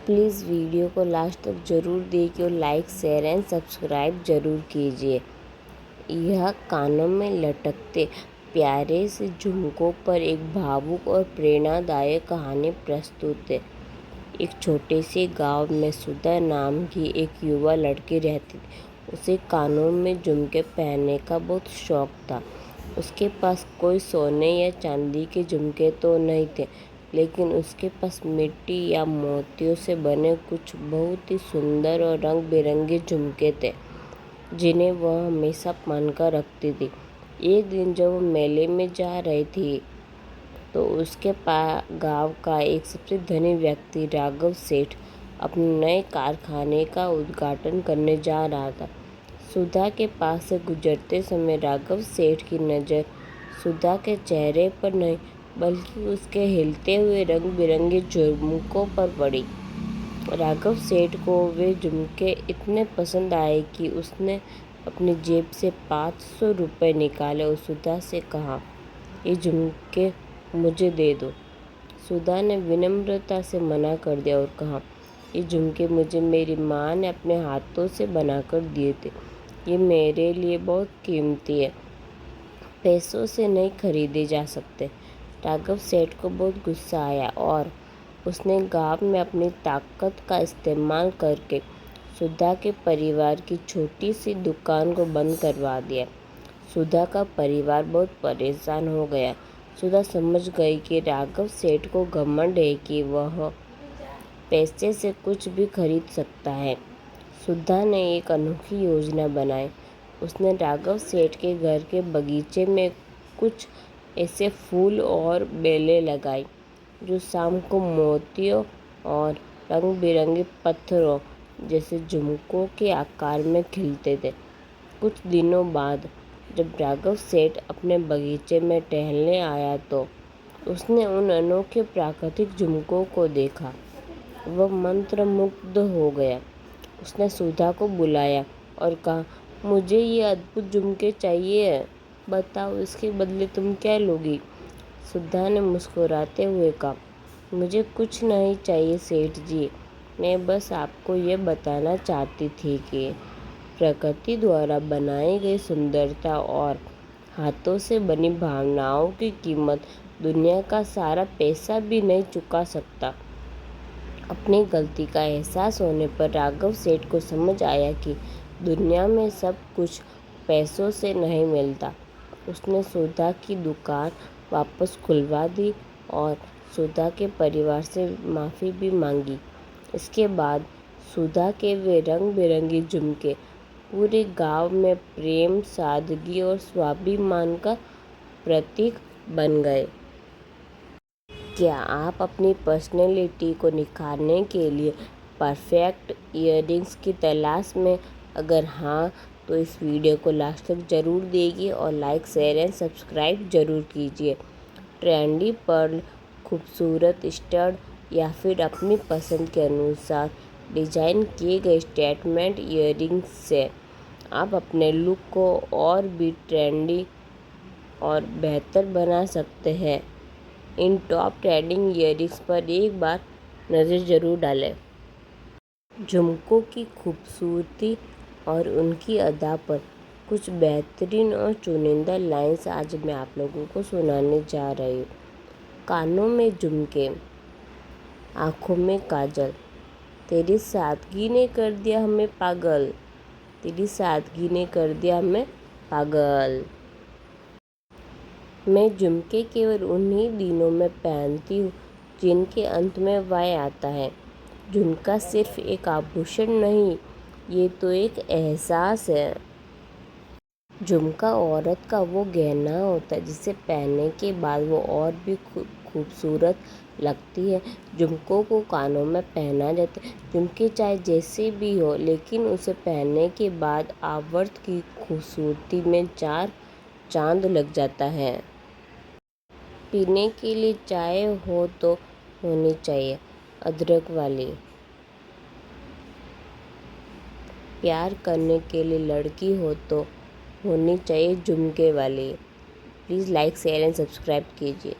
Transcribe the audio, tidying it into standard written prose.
Please video को last तक ज़रूर देखिए और लाइक शेयर एंड सब्सक्राइब ज़रूर कीजिए। यह कानों में लटकते प्यारे से झुमकों पर एक भावुक और प्रेरणादायक कहानी प्रस्तुत है। एक छोटे से गांव में सुधा नाम की एक युवा लड़की रहती थी। उसे कानों में झुमके पहनने का बहुत शौक था। उसके पास कोई सोने या चांदी के झुमके तो नहीं थे, लेकिन उसके पास मिट्टी या मोतियों से बने कुछ बहुत ही सुंदर और रंग बिरंगे झुमके थे, जिन्हें वह हमेशा पहनकर रखती थी। एक दिन जब वह मेले में जा रही थी, तो उसके गांव का एक सबसे धनी व्यक्ति राघव सेठ अपने नए कारखाने का उद्घाटन करने जा रहा था। सुधा के पास से गुजरते समय राघव सेठ की नज़र सुधा के चेहरे पर नहीं, बल्कि उसके हिलते हुए रंग बिरंगे झुमकों पर पड़ी। राघव सेठ को वे झुमके इतने पसंद आए कि उसने अपनी जेब से 500 रुपये निकाले और सुधा से कहा, ये झुमके मुझे दे दो। सुधा ने विनम्रता से मना कर दिया और कहा, ये झुमके मुझे मेरी माँ ने अपने हाथों से बनाकर दिए थे। ये मेरे लिए बहुत कीमती है, पैसों से नहीं खरीदे जा सकते। राघव सेठ को बहुत गुस्सा आया और उसने गांव में अपनी ताकत का इस्तेमाल करके सुधा के परिवार की छोटी सी दुकान को बंद करवा दिया। सुधा का परिवार बहुत परेशान हो गया। सुधा समझ गई कि राघव सेठ को घमंड है कि वह पैसे से कुछ भी खरीद सकता है। सुधा ने एक अनोखी योजना बनाई। उसने राघव सेठ के घर के बगीचे में कुछ ऐसे फूल और बेलें लगाई जो शाम को मोतियों और रंग बिरंगे पत्थरों जैसे झुमकों के आकार में खिलते थे। कुछ दिनों बाद जब राघव सेठ अपने बगीचे में टहलने आया, तो उसने उन अनोखे प्राकृतिक झुमकों को देखा। वह मंत्रमुग्ध हो गया। उसने सुधा को बुलाया और कहा, मुझे ये अद्भुत झुमके चाहिए, बताओ इसके बदले तुम क्या लोगी। सुधा ने मुस्कुराते हुए कहा, मुझे कुछ नहीं चाहिए सेठ जी, मैं बस आपको ये बताना चाहती थी कि प्रकृति द्वारा बनाई गई सुंदरता और हाथों से बनी भावनाओं की कीमत दुनिया का सारा पैसा भी नहीं चुका सकता। अपनी गलती का एहसास होने पर राघव सेठ को समझ आया कि दुनिया में सब कुछ पैसों से नहीं मिलता। उसने सुधा की दुकान वापस खुलवा दी और सुधा के परिवार से माफ़ी भी मांगी। इसके बाद सुधा के वे रंग बिरंगे झुमके पूरे गांव में प्रेम, सादगी और स्वाभिमान का प्रतीक बन गए। क्या आप अपनी पर्सनैलिटी को निखारने के लिए परफेक्ट इयररिंग्स की तलाश में? अगर हाँ, तो इस वीडियो को लास्ट तक ज़रूर देखिए और लाइक शेयर एंड सब्सक्राइब ज़रूर कीजिए। ट्रेंडी पर्ल, खूबसूरत स्टड या फिर अपनी पसंद के अनुसार डिज़ाइन किए गए स्टेटमेंट इयररिंग्स से आप अपने लुक को और भी ट्रेंडी और बेहतर बना सकते हैं। इन टॉप ट्रेंडिंग इयररिंग्स पर एक बार नज़र ज़रूर डालें। झुमकों की खूबसूरती और उनकी अदा पर कुछ बेहतरीन और चुनिंदा लाइंस आज मैं आप लोगों को सुनाने जा रही हूँ। कानों में झुमके, आँखों में काजल, तेरी सादगी ने कर दिया हमें पागल, तेरी सादगी ने कर दिया हमें पागल। मैं झुमके केवल उन्हीं दिनों में पहनती हूँ जिनके अंत में वाय आता है। झुमका सिर्फ एक आभूषण नहीं, ये तो एक एहसास है। झुमका औरत का वो गहना होता है जिसे पहनने के बाद वो और भी खूबसूरत लगती है। झुमकों को कानों में पहना जाता है। झुमके चाहे जैसे भी हो, लेकिन उसे पहनने के बाद आवर्त की खूबसूरती में चार चांद लग जाता है। पीने के लिए चाय हो तो होनी चाहिए अदरक वाली। प्यार करने के लिए लड़की हो तो होनी चाहिए झुमके वाली। Please like share and subscribe कीजिए।